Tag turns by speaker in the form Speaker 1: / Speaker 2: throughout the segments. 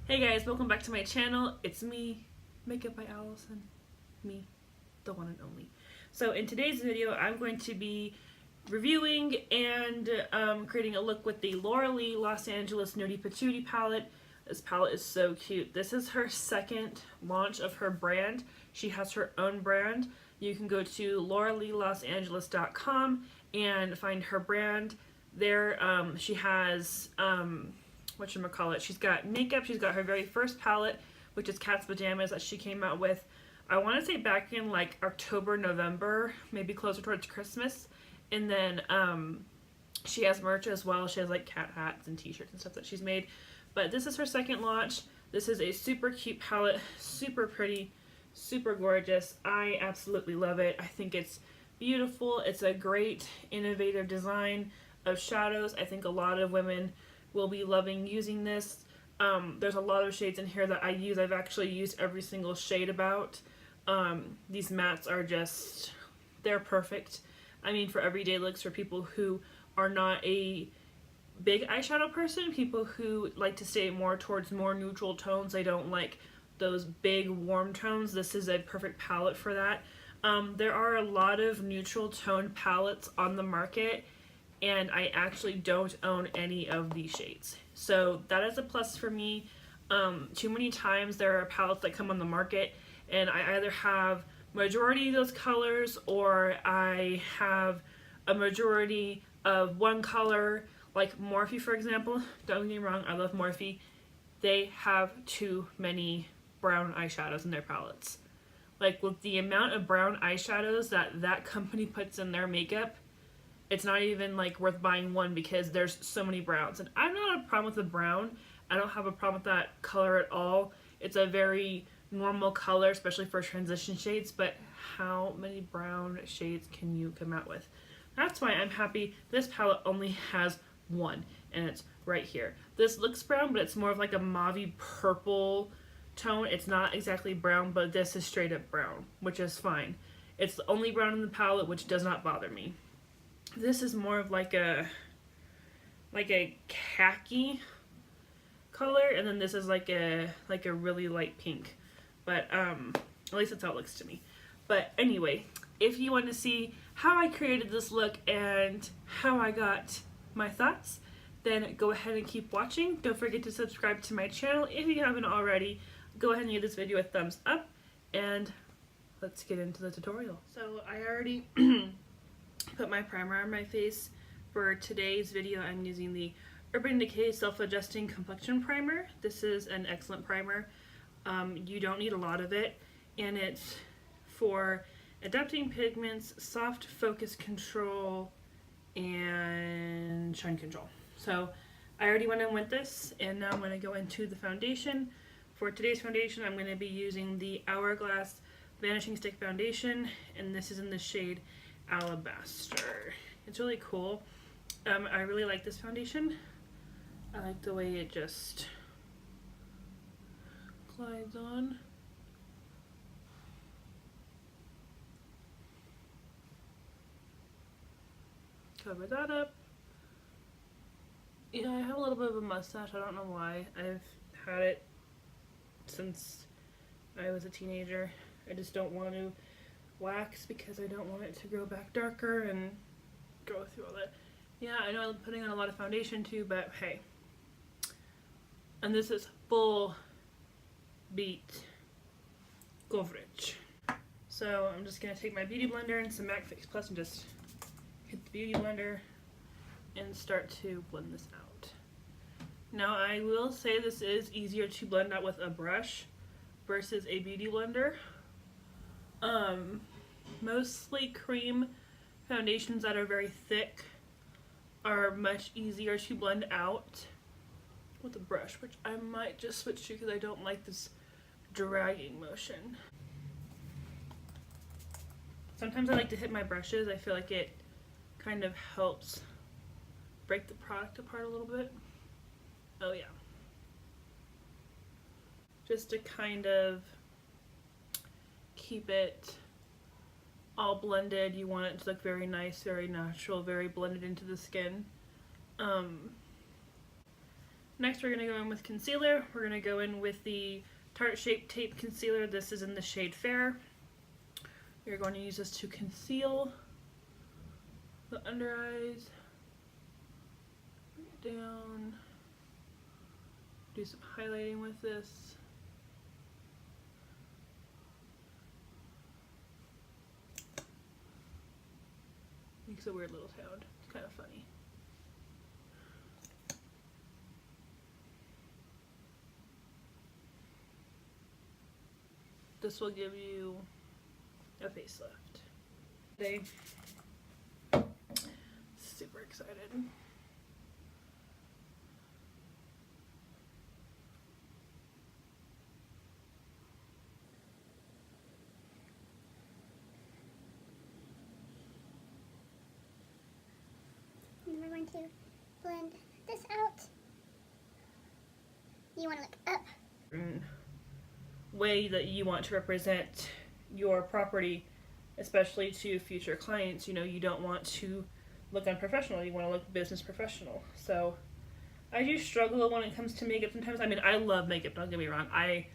Speaker 1: Hey guys, welcome back to my channel. It's me, Makeup by Allison. Me, the one and only. So in today's video, I'm going to be reviewing and creating a look with the Laura Lee Los Angeles Nudie Patootie palette. This palette is so cute. This is her second launch of her brand. She has her own brand. You can go to lauraleelosangeles.com and find her brand. There she has whatchamacallit, she's got makeup. She's got her very first palette, which is Cat's Pajamas, that she came out with, I want to say back in like October, November, maybe closer towards Christmas. And then she has merch as well. She has like cat hats and t-shirts and stuff that she's made. But this is her second launch. This is a super cute palette, super pretty, super gorgeous. I absolutely love it. I think it's beautiful. It's a great innovative design of shadows. I think a lot of women will be loving using this. There's a lot of shades in here that I use. I've actually used every single shade about. These mattes are just, they're perfect. I mean, for everyday looks, for people who are not a big eyeshadow person, people who like to stay more towards more neutral tones. They don't like those big warm tones. This is a perfect palette for that. There are a lot of neutral tone palettes on the market, and I actually don't own any of these shades. So that is a plus for me. Too many times there are palettes that come on the market and I either have majority of those colors or I have a majority of one color, like Morphe for example. Don't get me wrong, I love Morphe. They have too many brown eyeshadows in their palettes. Like with the amount of brown eyeshadows that company puts in their makeup, it's not even like worth buying one because there's so many browns. And I'm not a problem with the brown. I don't have a problem with that color at all. It's a very normal color, especially for transition shades, but how many brown shades can you come out with? That's why I'm happy this palette only has one, and it's right here. This looks brown, but it's more of like a mauve purple tone. It's not exactly brown, but this is straight up brown, which is fine. It's the only brown in the palette, which does not bother me. This is more of like a khaki color, and then this is like a really light pink. But at least that's how it looks to me. But anyway, if you want to see how I created this look and how I got my thoughts, then go ahead and keep watching. Don't forget to subscribe to my channel if you haven't already. Go ahead and give this video a thumbs up, and let's get into the tutorial. So I already put my primer on my face. For today's video, I'm using the Urban Decay Self-Adjusting Complexion Primer. This is an excellent primer. You don't need a lot of it, and it's for adapting pigments, soft focus control, and shine control. So I already went in with this, and now I'm going to go into the foundation. For today's foundation, I'm going to be using the Hourglass Vanishing Stick Foundation, and this is in the shade Alabaster. It's really cool. I really like this foundation. I like the way it just glides on. Cover that up. Yeah, I have a little bit of a mustache. I don't know why. I've had it since I was a teenager. I just don't want to wax because I don't want it to grow back darker and go through all that. Yeah, I know I'm putting on a lot of foundation too, but hey. And this is full beat coverage. So I'm just going to take my beauty blender and some MAC Fix Plus and just hit the beauty blender and start to blend this out. Now I will say this is easier to blend out with a brush versus a beauty blender. Mostly cream foundations that are very thick are much easier to blend out with a brush, which I might just switch to because I don't like this dragging motion. Sometimes I like to hit my brushes. I feel like it kind of helps break the product apart a little bit. Oh yeah. Just to kind of keep it all blended. You want it to look very nice, very natural, very blended into the skin. Next we're going to go in with concealer. We're going to go in with the Tarte Shape Tape Concealer. This is in the shade Fair. We're going to use this to conceal the under eyes, down, do some highlighting with this. Makes a weird little sound. It's kind of funny. This will give you a facelift. Today, super excited.
Speaker 2: And we're going to blend this out. You want to look up.
Speaker 1: Way that you want to represent your property, especially to future clients. You know, you don't want to look unprofessional, you want to look business professional. So I do struggle when it comes to makeup sometimes. I mean, I love makeup, don't get me wrong. I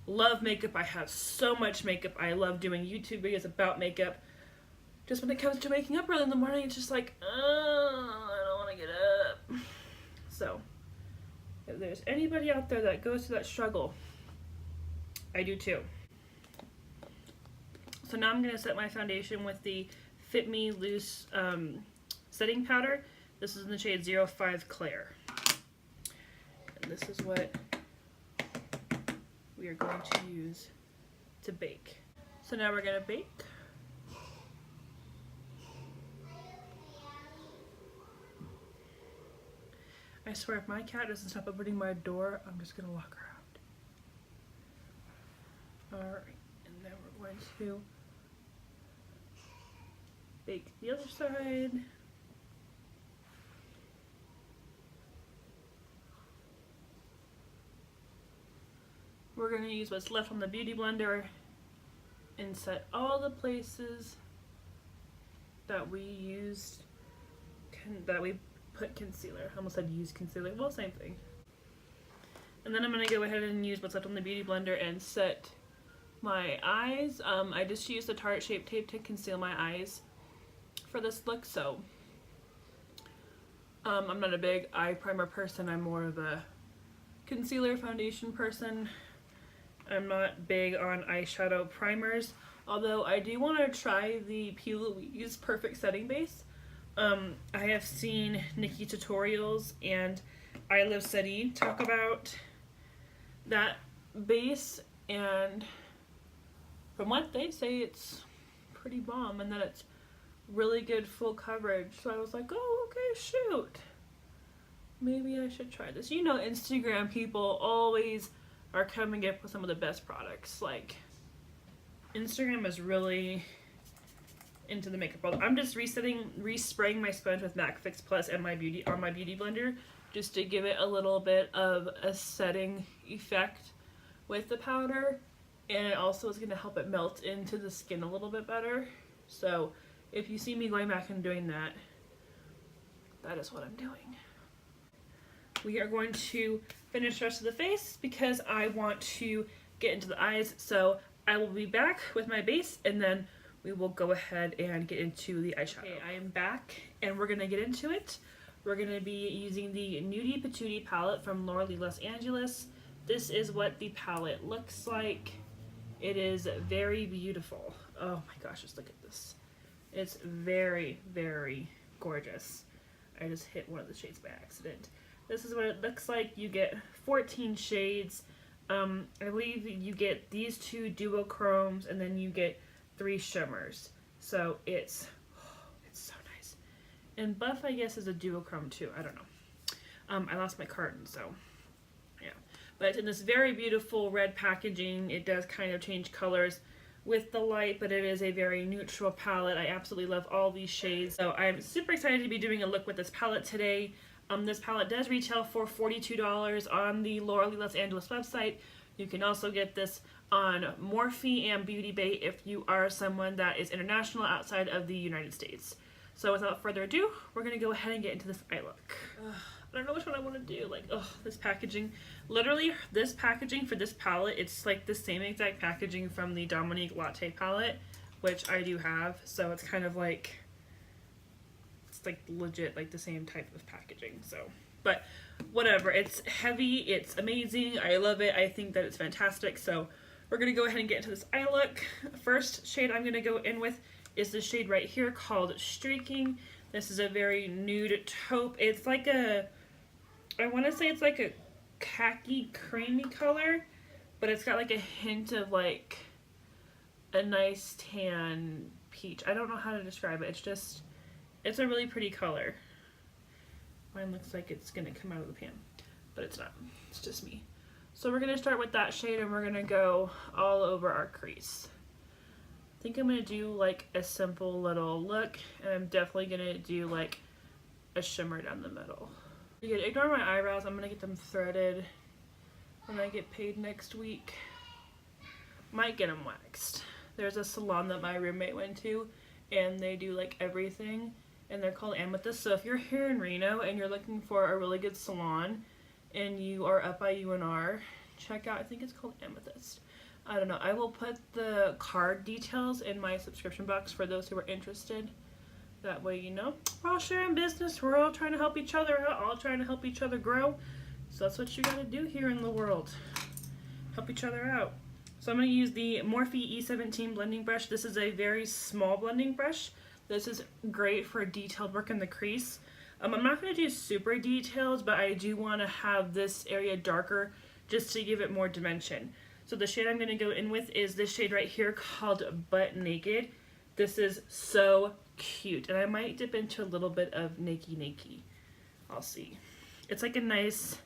Speaker 1: love makeup. I have so much makeup. I love doing YouTube videos about makeup. Just when it comes to waking up early in the morning, it's just like, oh, I don't want to get up. So if there's anybody out there that goes through that struggle, I do too. So now I'm going to set my foundation with the Fit Me Loose setting powder. This is in the shade 05 Claire. And this is what we are going to use to bake. So now we're going to bake. I swear if my cat doesn't stop opening my door, I'm just going to lock her out. Alright, and then we're going to bake the other side. We're going to use what's left on the Beauty Blender and set all the places that we used, that we put concealer. I almost said use concealer, well, same thing. And then I'm going to go ahead and use what's left on the Beauty Blender and set my eyes. I just used the Tarte Shape Tape to conceal my eyes for this look, so I'm not a big eye primer person. I'm more of a concealer foundation person. I'm not big on eyeshadow primers, although I do want to try the P. Louise Perfect Setting Base. I have seen Nikki Tutorials and I Live City talk about that base, and from what they say, it's pretty bomb and that it's really good full coverage. So I was like, oh, okay, shoot. Maybe I should try this. You know, Instagram people always are coming up with some of the best products. Like, Instagram is really into the makeup world. I'm just respraying my sponge with MAC Fix Plus and my Beauty Blender just to give it a little bit of a setting effect with the powder. And it also is going to help it melt into the skin a little bit better. So if you see me going back and doing that, that is what I'm doing. We are going to finish the rest of the face because I want to get into the eyes. So I will be back with my base and then we will go ahead and get into the eyeshadow. Okay, I am back and we're going to get into it. We're going to be using the Nudie Patootie palette from Laura Lee Los Angeles. This is what the palette looks like. It is very beautiful. Oh my gosh, just look at this. It's very, very gorgeous. I just hit one of the shades by accident. This is what it looks like. You get 14 shades. I believe you get these 2 duochromes and then you get 3 shimmers. So it's so nice. And buff, I guess, is a duochrome too. I don't know. I lost my carton, so yeah. But it's in this very beautiful red packaging. It does kind of change colors with the light, but it is a very neutral palette. I absolutely love all these shades. So I'm super excited to be doing a look with this palette today. This palette does retail for $42 on the Laura Lee Los Angeles website. You can also get this on Morphe and Beauty Bay if you are someone that is international outside of the United States. So without further ado, we're going to go ahead and get into this eye look. I don't know which one I want to do. Like, oh, this packaging. Literally, this packaging for this palette, it's like the same exact packaging from the Dominique Latte palette, which I do have. So it's kind of like, it's like legit like the same type of packaging. So, but whatever. It's heavy. It's amazing. I love it. I think that it's fantastic. So we're going to go ahead and get into this eye look. First shade I'm going to go in with is the shade right here called Streaking. This is a very nude taupe. It's like a, I want to say it's like a khaki creamy color, but it's got like a hint of like a nice tan peach. I don't know how to describe it. It's just, it's a really pretty color. Mine looks like it's going to come out of the pan, but it's not. It's just me. So we're going to start with that shade and we're going to go all over our crease. I think I'm going to do like a simple little look, and I'm definitely going to do like a shimmer down the middle. You can ignore my eyebrows. I'm going to get them threaded when I get paid next week. Might get them waxed. There's a salon that my roommate went to, and they do like everything, and they're called Amethyst. So if you're here in Reno and you're looking for a really good salon and you are up by UNR, check out, I think it's called Amethyst. I don't know. I will put the card details in my subscription box for those who are interested. That way, you know, we're all sharing business. We're all trying to help each other out, all trying to help each other grow. So that's what you gotta do here in the world. Help each other out. So I'm gonna use the Morphe E17 blending brush. This is a very small blending brush. This is great for detailed work in the crease. I'm not gonna do super detailed, but I do wanna have this area darker just to give it more dimension. So the shade I'm gonna go in with is this shade right here called Butt Naked. This is so cute, and I might dip into a little bit of Nakey Nakey. I'll see. It's like a nice,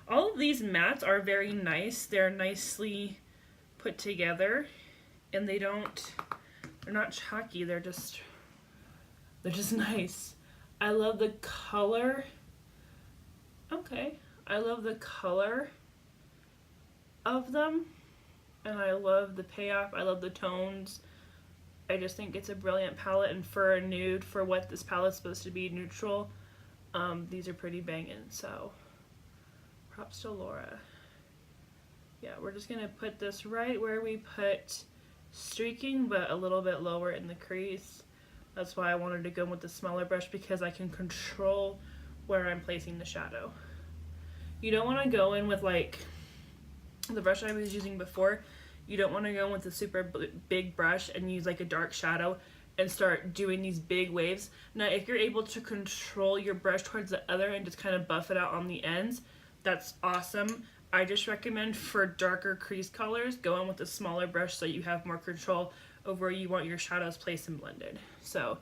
Speaker 1: all of these mattes are very nice. They're nicely put together, and they're not chalky. They're just nice. I love the color. Okay, I love the color of them, and I love the payoff. I love the tones. I just think it's a brilliant palette, and for a nude, for what this palette's supposed to be, neutral, these are pretty banging. So props to Laura. Yeah, we're just gonna put this right where we put Streaking, but a little bit lower in the crease. That's why I wanted to go with the smaller brush, because I can control where I'm placing the shadow. You don't want to go in with like the brush I was using before. You don't want to go in with a super big brush and use like a dark shadow and start doing these big waves. Now, if you're able to control your brush towards the other and just kind of buff it out on the ends, that's awesome. I just recommend for darker crease colors, go in with a smaller brush so you have more control over where you want your shadows placed and blended. So,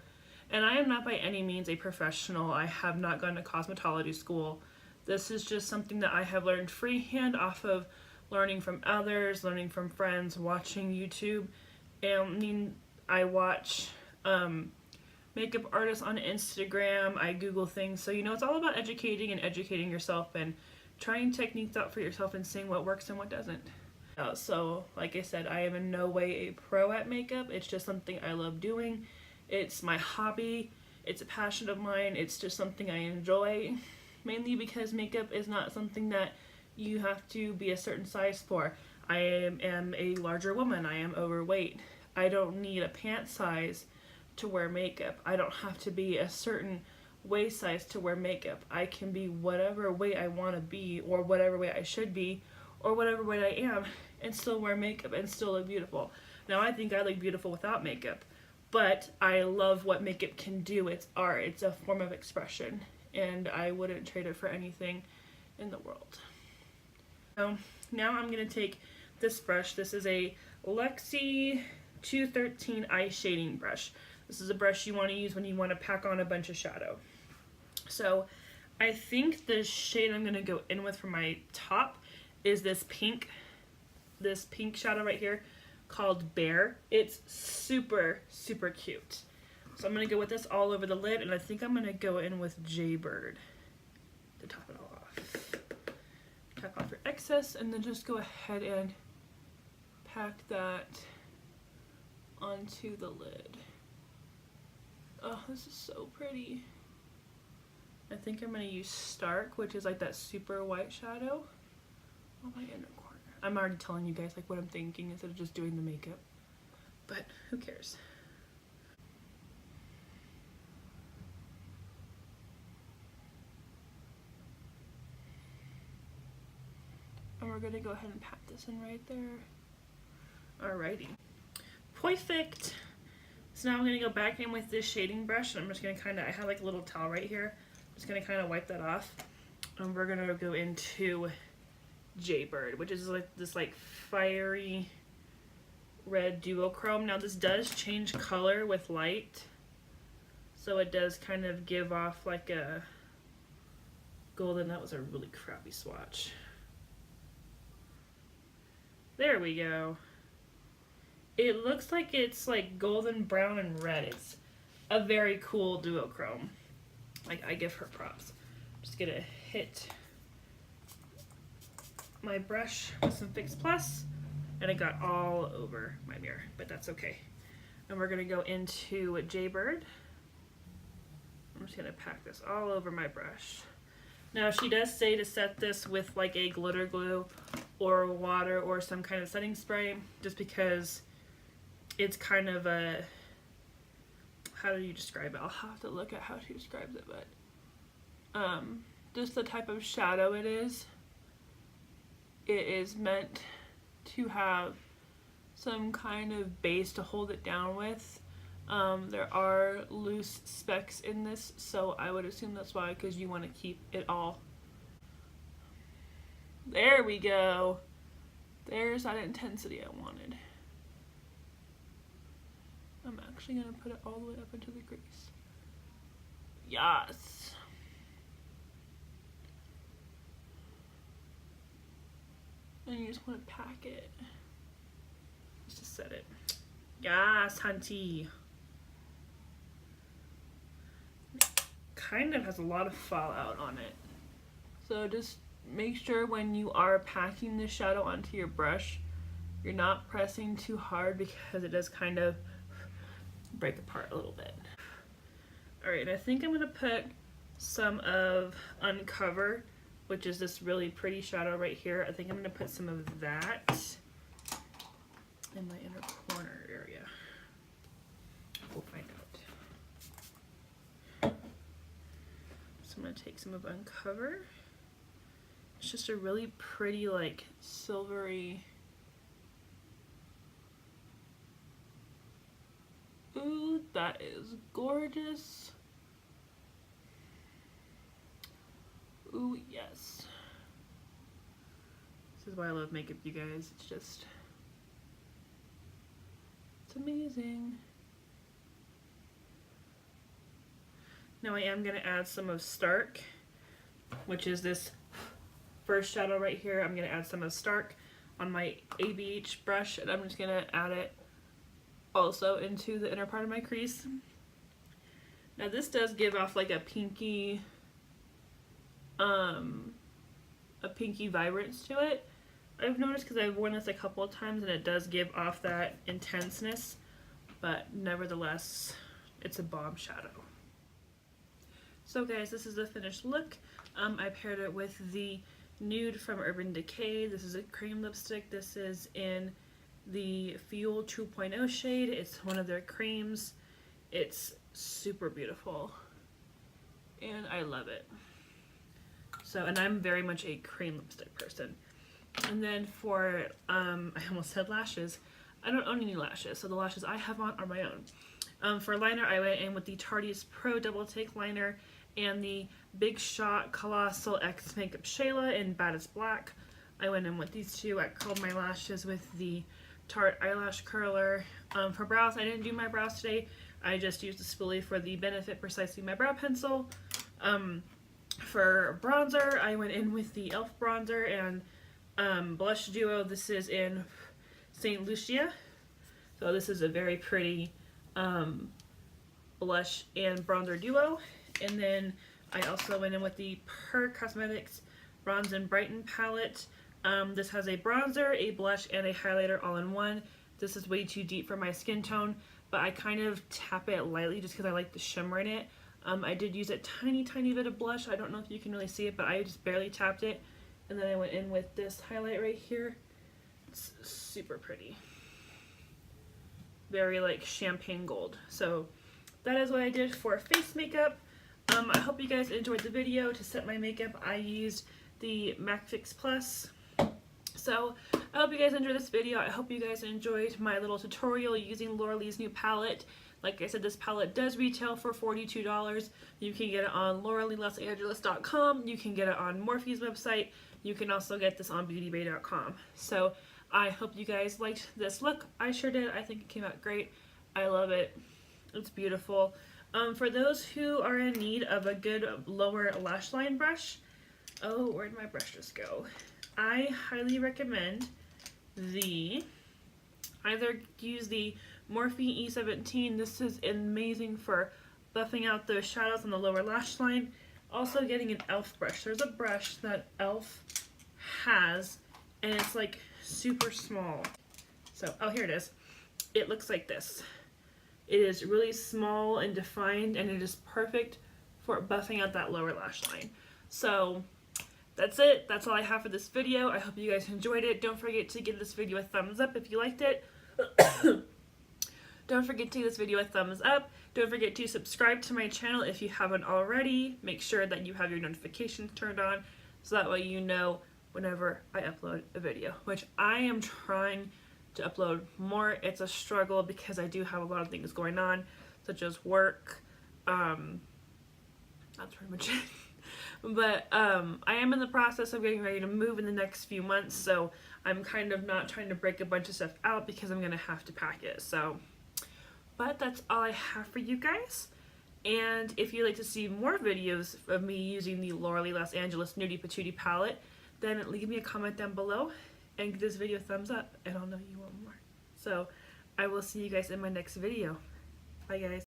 Speaker 1: and I am not by any means a professional. I have not gone to cosmetology school. This is just something that I have learned freehand off of learning from others, learning from friends, watching YouTube. And I watch makeup artists on Instagram. I Google things. So, you know, it's all about educating and educating yourself and trying techniques out for yourself and seeing what works and what doesn't. So, like I said, I am in no way a pro at makeup. It's just something I love doing. It's my hobby. It's a passion of mine. It's just something I enjoy. Mainly because makeup is not something that you have to be a certain size for. I am a larger woman. I am overweight. I don't need a pant size to wear makeup. I don't have to be a certain waist size to wear makeup. I can be whatever weight I want to be, or whatever weight I should be, or whatever weight I am, and still wear makeup and still look beautiful. Now, I think I look beautiful without makeup, but I love what makeup can do. It's art. It's a form of expression, and I wouldn't trade it for anything in the world. So now I'm going to take this brush. This is a Luxie 213 eye shading brush. This is a brush you want to use when you want to pack on a bunch of shadow. So I think the shade I'm going to go in with for my top is this pink shadow right here called Bear. It's super, super cute. So I'm going to go with this all over the lid, and I think I'm going to go in with Jaybird to top it all off. Tap off your excess, and then just go ahead and pack that onto the lid. Oh, this is so pretty. I think I'm going to use Stark, which is like that super white shadow on my inner corner. I'm already telling you guys like what I'm thinking instead of just doing the makeup, but who cares. And we're going to go ahead and pat this in right there. Alrighty. Perfect. So now I'm going to go back in with this shading brush, and I'm just going to kind of, I have like a little towel right here. I'm just going to kind of wipe that off. And we're going to go into Jaybird, which is like this like fiery red duochrome. Now this does change color with light. So it does kind of give off like a golden. That was a really crappy swatch. There we go. It looks like it's like golden, brown, and red. It's a very cool duochrome. Like, I give her props. I'm just gonna hit my brush with some Fix Plus, and it got all over my mirror, but that's okay. And we're gonna go into Jaybird. I'm just gonna pack this all over my brush. Now, she does say to set this with like a glitter glue or water or some kind of setting spray, just because it's kind of a, how do you describe it? I'll have to look at how she describes it, but just the type of shadow it is meant to have some kind of base to hold it down with. There are loose specks in this, so I would assume that's why, because you want to keep it all. There we go. There's that intensity I wanted. I'm actually going to put it all the way up into the crease. Yes. And you just want to pack it. Just to set it. Yes, hunty. Kind of has a lot of fallout on it. So just make sure when you are packing the shadow onto your brush, you're not pressing too hard, because it does kind of break apart a little bit. Alright, I think I'm going to put some of Uncover, which is this really pretty shadow right here. I think I'm going to put some of that in my inner corner area. We'll find out. So I'm going to take some of Uncover. It's just a really pretty, like, silvery. Ooh, that is gorgeous. Ooh, yes. This is why I love makeup, you guys. It's just, it's amazing. Now I am going to add some of Stark, which is this first shadow right here. I'm going to add some of Stark on my ABH brush, and I'm just going to add it also into the inner part of my crease. Now this does give off like a pinky vibrance to it. I've noticed, because I've worn this a couple of times, and it does give off that intenseness, but nevertheless it's a bomb shadow. So guys, this is the finished look. I paired it with the Nude from Urban Decay. This is a cream lipstick. This is in the Fuel 2.0 shade. It's one of their creams. It's super beautiful and I love it. So, and I'm very much a cream lipstick person. And then for I almost said lashes. I don't own any lashes, so the lashes I have on are my own. For liner, I went in with the Tarte's Pro Double Take Liner and the Big Shot Colossal X Makeup Shayla in Baddest Black. I went in with these two. I curled my lashes with the Tarte Eyelash Curler. For brows, I didn't do my brows today. I just used the spoolie for the Benefit Precisely My Brow Pencil. For bronzer, I went in with the e.l.f. bronzer and blush duo. This is in St. Lucia. So this is a very pretty blush and bronzer duo. And then I also went in with the Per Cosmetics Bronze and Brighten palette. This has a bronzer, a blush, and a highlighter all in one. This is way too deep for my skin tone, but I kind of tap it lightly just because I like the shimmer in it. I did use a tiny bit of blush. I don't know if you can really see it, but I just barely tapped it. And then I went in with this highlight right here. It's super pretty. Very like champagne gold. So that is what I did for face makeup. I hope you guys enjoyed the video. To set my makeup, I used the MAC Fix Plus. So I hope you guys enjoyed this video. I hope you guys enjoyed my little tutorial using Laura Lee's new palette. Like I said, this palette does retail for $42. You can get it on lauraleelosangeles.com. You can get it on Morphe's website. You can also get this on beautybay.com. So I hope you guys liked this look. I sure did. I think it came out great. I love it. It's beautiful. For those who are in need of a good lower lash line brush, oh, where'd my brush just go? I highly recommend either use the Morphe E17. This is amazing for buffing out those shadows on the lower lash line. Also getting an e.l.f. brush. There's a brush that e.l.f. has, and it's like super small. So, oh, here it is. It looks like this. It is really small and defined, and it is perfect for buffing out that lower lash line. So that's it. That's all I have for this video. I hope you guys enjoyed it. Don't forget to give this video a thumbs up if you liked it. Don't forget to give this video a thumbs up. Don't forget to subscribe to my channel if you haven't already. Make sure that you have your notifications turned on so that way you know whenever I upload a video, which I am trying to upload more. It's a struggle because I do have a lot of things going on, such as work. That's pretty much it. But I am in the process of getting ready to move in the next few months, so I'm kind of not trying to break a bunch of stuff out because I'm gonna have to pack it. So, but that's all I have for you guys. And if you'd like to see more videos of me using the Laura Lee Los Angeles Nudie Patootie palette, then leave me a comment down below and give this video a thumbs up, and I'll know you want more. So I will see you guys in my next video. Bye guys.